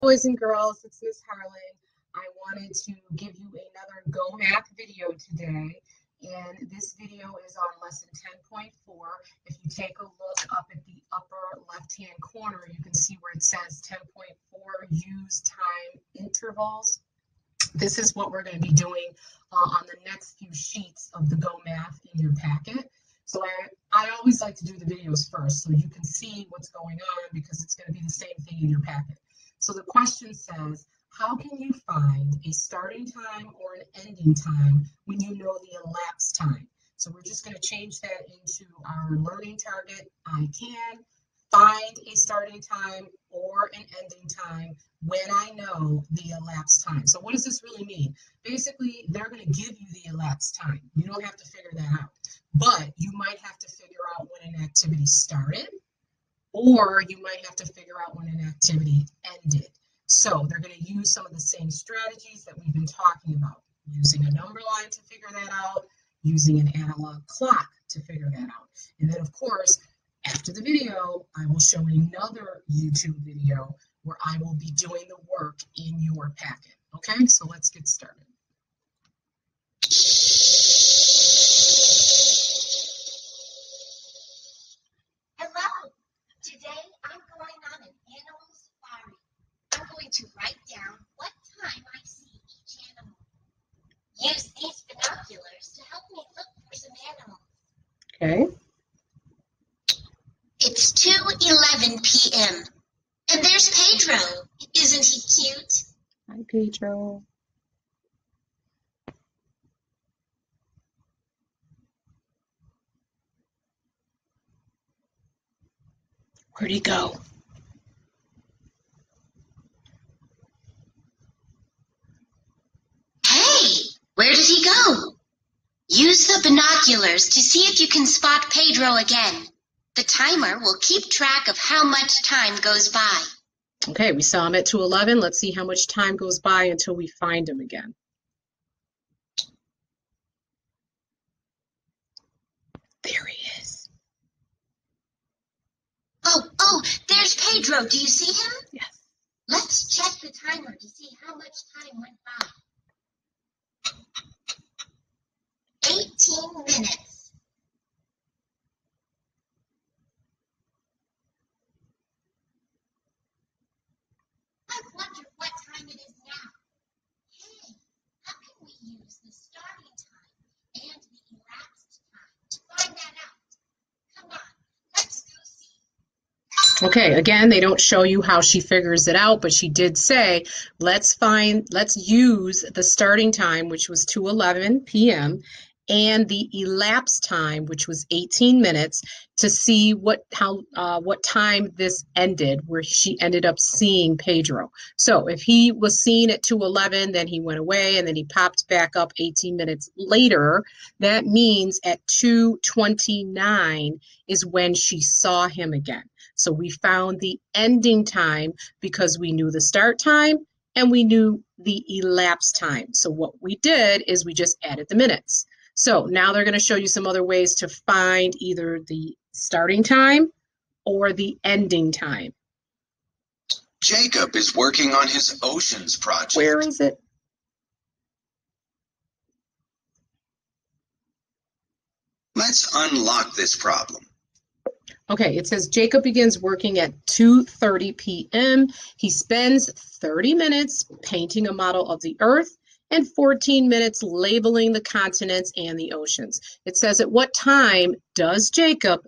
boys and girls, it's Miss Harlan. I wanted to give you another Go Math video today, and this video is on lesson 10.4. If you take a look up at the upper left-hand corner, you can see where it says 10.4, use time intervals. This is what we're going to be doing on the next few sheets of the Go Math in your packet. So I always like to do the videos first so you can see what's going on because it's going to be the same thing in your packet. So the question says, how can you find a starting time or an ending time when you know the elapsed time? So we're just going to change that into our learning target. I can find a starting time or an ending time when I know the elapsed time. So what does this really mean? Basically, they're going to give you the elapsed time. You don't have to figure that out. But you might have to figure out when an activity started, or you might have to figure out when an activity ended. So they're going to use some of the same strategies that we've been talking about, using a number line to figure that out, using an analog clock to figure that out. And then, of course, after the video, I will show another YouTube video where I will be doing the work in your packet. Okay, so let's get started. Hello. Today I'm going on an animal safari. I'm going to write down what time I see each animal. Use these binoculars to help me look for some animals. Okay. It's 2:11 p.m. And there's Pedro. Isn't he cute? Hi, Pedro. Where'd he go? Hey, where did he go? Use the binoculars to see if you can spot Pedro again. The timer will keep track of how much time goes by. Okay, we saw him at 2:11. Let's see how much time goes by until we find him again. There he is. Oh, there's Pedro. Do you see him? Yes. Let's check the timer to see how much time went by. 18 minutes. I wonder what time it is now. Hey, how can we use the starting time and the elapsed time to find that out? Come on, let's go see. Okay, again, they don't show you how she figures it out, but she did say, let's use the starting time, which was 2:11 p.m., and the elapsed time, which was 18 minutes, to see what time this ended, where she ended up seeing Pedro. So if he was seen at 2:11, then he went away, and then he popped back up 18 minutes later. That means at 2:29 is when she saw him again. So we found the ending time because we knew the start time and we knew the elapsed time. So what we did is we just added the minutes. So now they're going to show you some other ways to find either the starting time or the ending time. Jacob is working on his oceans project. Where is it? Let's unlock this problem. Okay, it says Jacob begins working at 2:30 p.m. He spends 30 minutes painting a model of the Earth and 14 minutes labeling the continents and the oceans. It says, at what time does Jacob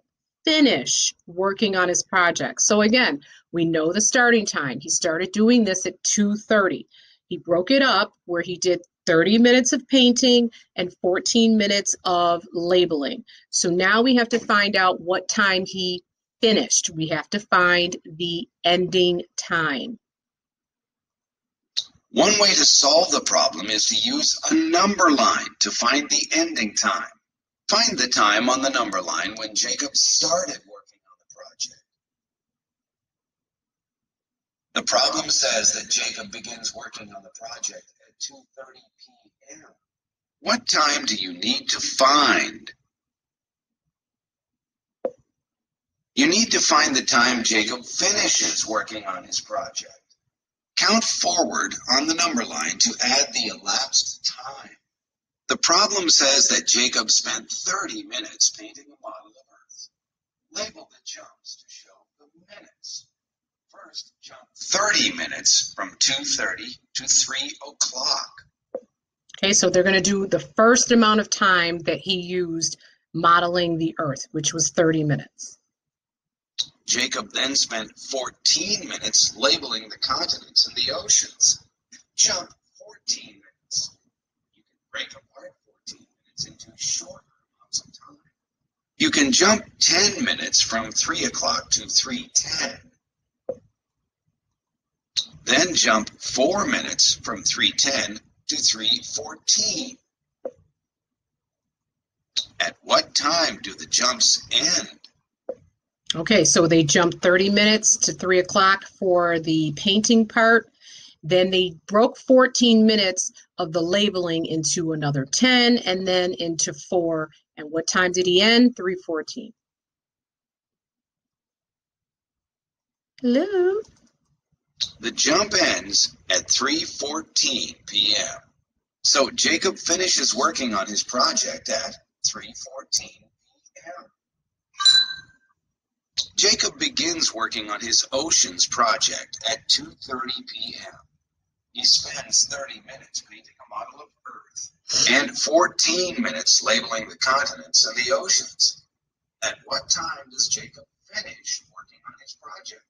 finish working on his project? So again, we know the starting time. He started doing this at 2:30. He broke it up where he did 30 minutes of painting and 14 minutes of labeling. So now we have to find out what time he finished. We have to find the ending time. One way to solve the problem is to use a number line to find the ending time. Find the time on the number line when Jacob started working on the project. The problem says that Jacob begins working on the project at 2:30 p.m. What time do you need to find? You need to find the time Jacob finishes working on his project. Count forward on the number line to add the elapsed time. The problem says that Jacob spent 30 minutes painting a model of Earth. Label the jumps to show the minutes. First, jump 30 minutes from 2:30 to 3 o'clock. Okay, so they're going to do the first amount of time that he used modeling the Earth, which was 30 minutes. Jacob then spent 14 minutes labeling the continents and the oceans. Jump 14 minutes. You can break apart 14 minutes into shorter amounts of time. You can jump 10 minutes from 3 o'clock to 3:10. Then jump 4 minutes from 3:10 to 3:14. At what time do the jumps end? Okay, so they jumped 30 minutes to 3 o'clock for the painting part. Then they broke 14 minutes of the labeling into another 10 and then into 4. And what time did he end? 3:14. Hello? The jump ends at 3:14 p.m. So Jacob finishes working on his project at 3:14 p.m. Jacob begins working on his oceans project at 2:30 p.m. He spends 30 minutes painting a model of Earth and 14 minutes labeling the continents and the oceans. At what time does Jacob finish working on his project?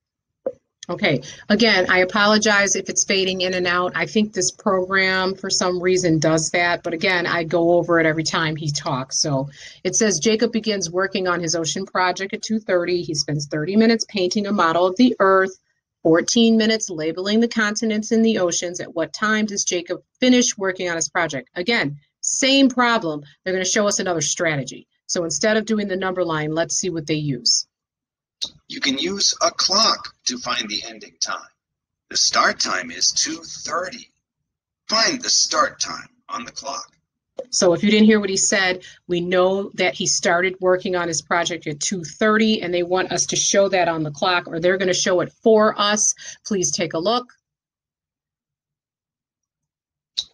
Okay, again, I apologize if it's fading in and out. I think this program, for some reason, does that. But again, I go over it every time he talks. So it says Jacob begins working on his ocean project at 2:30. He spends 30 minutes painting a model of the Earth, 14 minutes labeling the continents and the oceans. At what time does Jacob finish working on his project? Again, same problem. They're going to show us another strategy. So instead of doing the number line, let's see what they use. You can use a clock to find the ending time. The start time is 2:30. Find the start time on the clock. So if you didn't hear what he said, we know that he started working on his project at 2:30, and they want us to show that on the clock, or they're going to show it for us. Please take a look.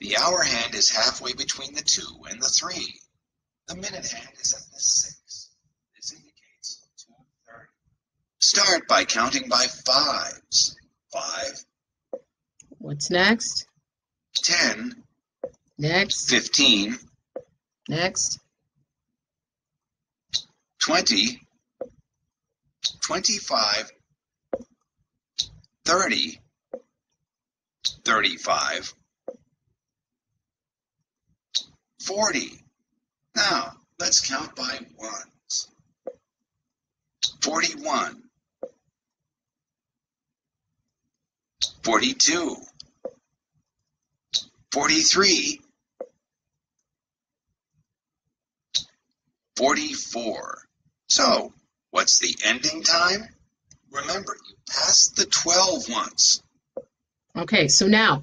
The hour hand is halfway between the 2 and the 3. The minute hand is at the 6. This indicates 2:30. Start by counting by fives. 5. What's next? 10. Next. 15. Next. 20. 25. 30. 35. 40. Now, let's count by ones. 41. 42. 43. 44. So, what's the ending time? Remember, you passed the 12 once. Okay, so now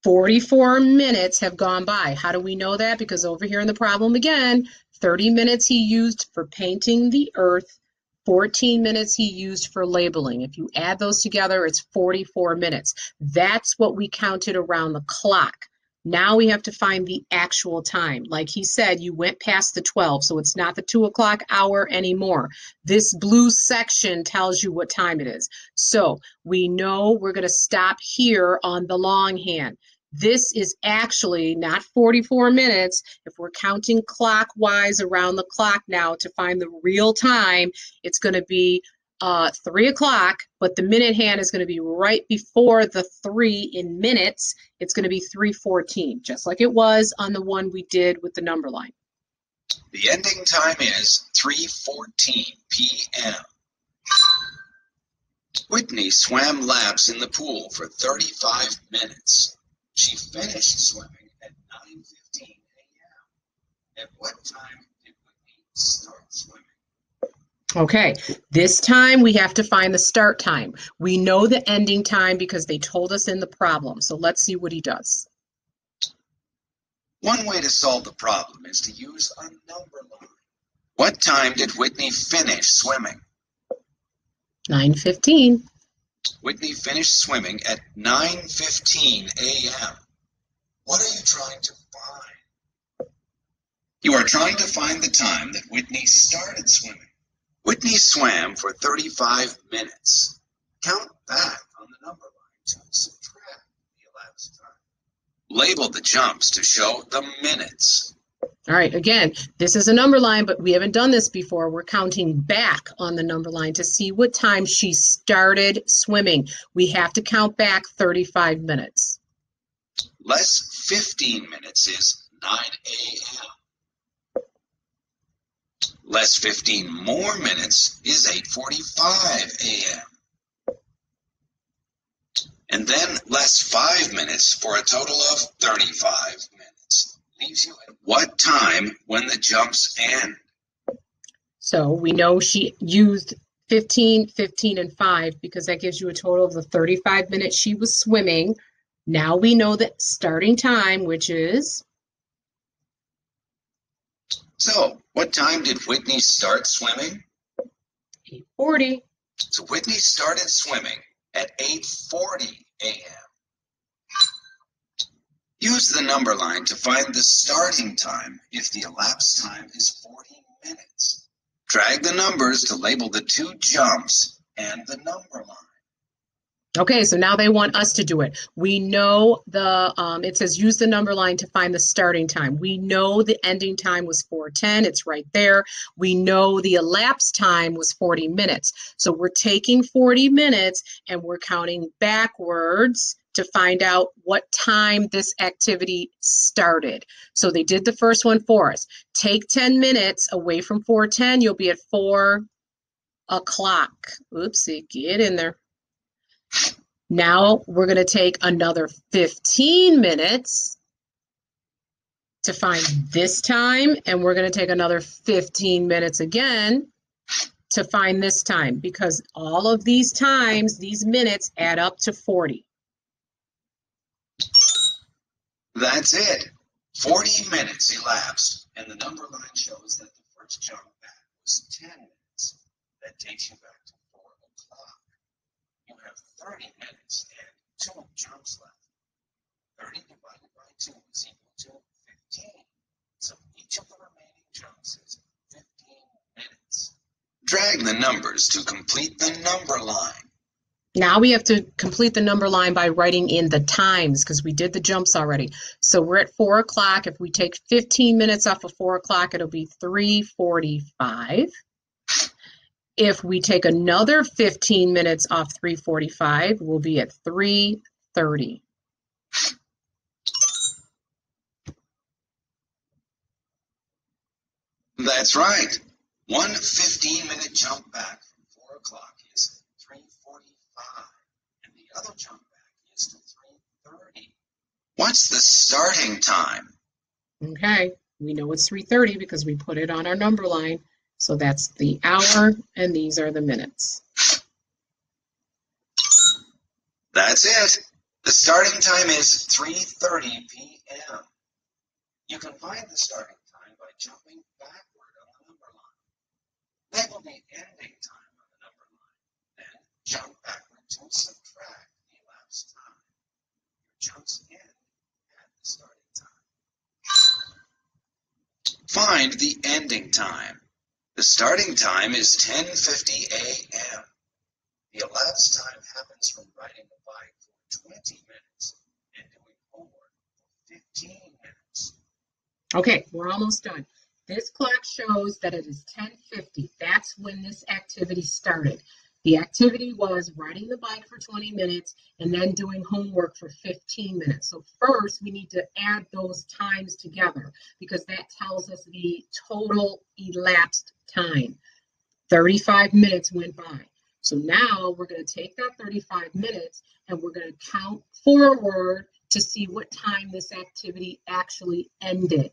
44 minutes have gone by. How do we know that? Because over here in the problem again, 30 minutes he used for painting the Earth, 14 minutes he used for labeling. If you add those together, it's 44 minutes. That's what we counted around the clock. Now we have to find the actual time. Like he said, you went past the 12, so it's not the 2 o'clock hour anymore. This blue section tells you what time it is. So we know we're going to stop here on the longhand. This is actually not 44 minutes. If we're counting clockwise around the clock now to find the real time, it's going to be 3 o'clock, but the minute hand is going to be right before the 3 in minutes. It's going to be 3:14, just like it was on the one we did with the number line. The ending time is 3:14 p.m. Whitney swam laps in the pool for 35 minutes. She finished swimming at 9:15 a.m. At what time did Whitney start swimming? Okay, this time we have to find the start time. We know the ending time because they told us in the problem. So let's see what he does. One way to solve the problem is to use a number line. What time did Whitney finish swimming? 9:15. Whitney finished swimming at 9:15 a.m. What are you trying to find? You are trying to find the time that Whitney started swimming. Whitney swam for 35 minutes. Count back on the number line to subtract the elapsed time. Label the jumps to show the minutes. All right, again, this is a number line, but we haven't done this before. We're counting back on the number line to see what time she started swimming. We have to count back 35 minutes. Less 15 minutes is 9 a.m. Less 15 more minutes is 8:45 a.m. And then less 5 minutes for a total of 35 minutes. Leaves you at what time when the jumps end? So we know she used 15, 15, and 5 because that gives you a total of the 35 minutes she was swimming. Now we know that starting time, which is? So, what time did Whitney start swimming? 8:40. So Whitney started swimming at 8:40 a.m. Use the number line to find the starting time if the elapsed time is 40 minutes. Drag the numbers to label the two jumps and the number line. Okay, so now they want us to do it. We know it says use the number line to find the starting time. We know the ending time was 4:10. It's right there. We know the elapsed time was 40 minutes. So we're taking 40 minutes and we're counting backwards to find out what time this activity started. So they did the first one for us. Take 10 minutes away from 4:10. You'll be at 4 o'clock. Oopsie, get in there. Now we're going to take another 15 minutes to find this time, and we're going to take another 15 minutes again to find this time because all of these times, these minutes add up to 40. That's it. 40 minutes elapsed, and the number line shows that the first jump back was 10 minutes. That takes you back to 4 o'clock. You have 30 minutes and 2 jumps left. 30 divided by 2 is equal to 15. So each of the remaining jumps is 15 minutes. Drag the numbers to complete the number line. Now we have to complete the number line by writing in the times because we did the jumps already. So we're at 4 o'clock. If we take 15 minutes off of 4 o'clock, it'll be 3:45. If we take another 15 minutes off 3:45, we'll be at 3:30. That's right. One 15-minute jump back from 4 o'clock is 3:45, and the other jump back is to 3:30. What's the starting time? Okay, we know it's 3:30 because we put it on our number line. So that's the hour, and these are the minutes. That's it. The starting time is 3:30 p.m. You can find the starting time by jumping backward on the number line. Label the ending time on the number line. Then jump backward to subtract the elapsed time. Your jumps end at the starting time. Find the ending time. The starting time is 10:50 a.m. The elapsed time happens from riding the bike for 20 minutes and doing homework for 15 minutes. Okay, we're almost done. This clock shows that it is 10:50. That's when this activity started. The activity was riding the bike for 20 minutes and then doing homework for 15 minutes. So first, we need to add those times together because that tells us the total elapsed time. 35 minutes went by. So now we're going to take that 35 minutes and we're going to count forward to see what time this activity actually ended.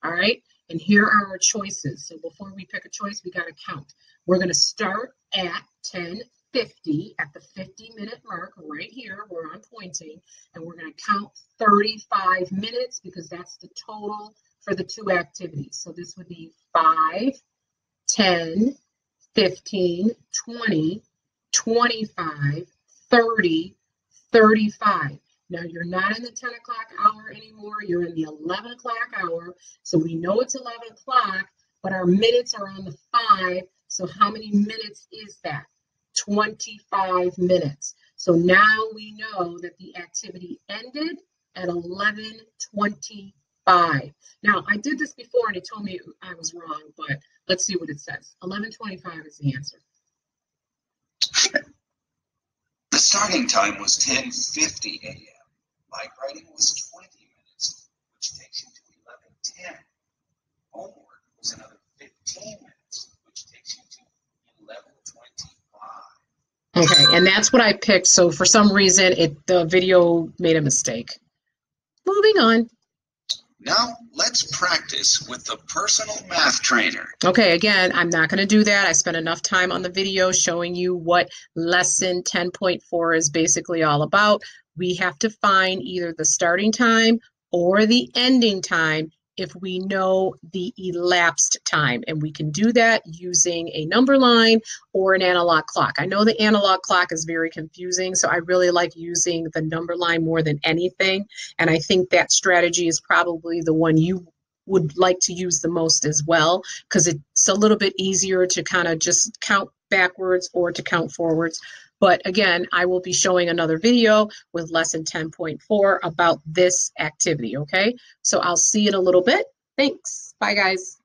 All right, and here are our choices. So before we pick a choice, we got to count. We're going to start at 10:50 at the 50-minute mark right here where I'm pointing, and we're going to count 35 minutes because that's the total for the two activities. So this would be 5, 10, 15, 20, 25, 30, 35. Now you're not in the 10 o'clock hour anymore. You're in the 11 o'clock hour. So we know it's 11 o'clock, but our minutes are on the 5. So how many minutes is that? 25 minutes. So now we know that the activity ended at 11:25. Now, I did this before and it told me I was wrong, but let's see what it says. 11:25 is the answer. The starting time was 10:50 a.m. Bike riding was 20 minutes, which takes you to 11:10. Homework was another 15 minutes, which takes you to 11:25. Okay, and that's what I picked. So for some reason, the video made a mistake. Moving on. Now let's practice with the personal math trainer. Okay, again, I'm not going to do that. I spent enough time on the video showing you what lesson 10.4 is basically all about. We have to find either the starting time or the ending time if we know the elapsed time. And we can do that using a number line or an analog clock. I know the analog clock is very confusing, so I really like using the number line more than anything. And I think that strategy is probably the one you would like to use the most as well, because it's a little bit easier to kind of just count backwards or to count forwards. But again, I will be showing another video with lesson 10.4 about this activity, okay? So I'll see you in a little bit. Thanks. Bye, guys.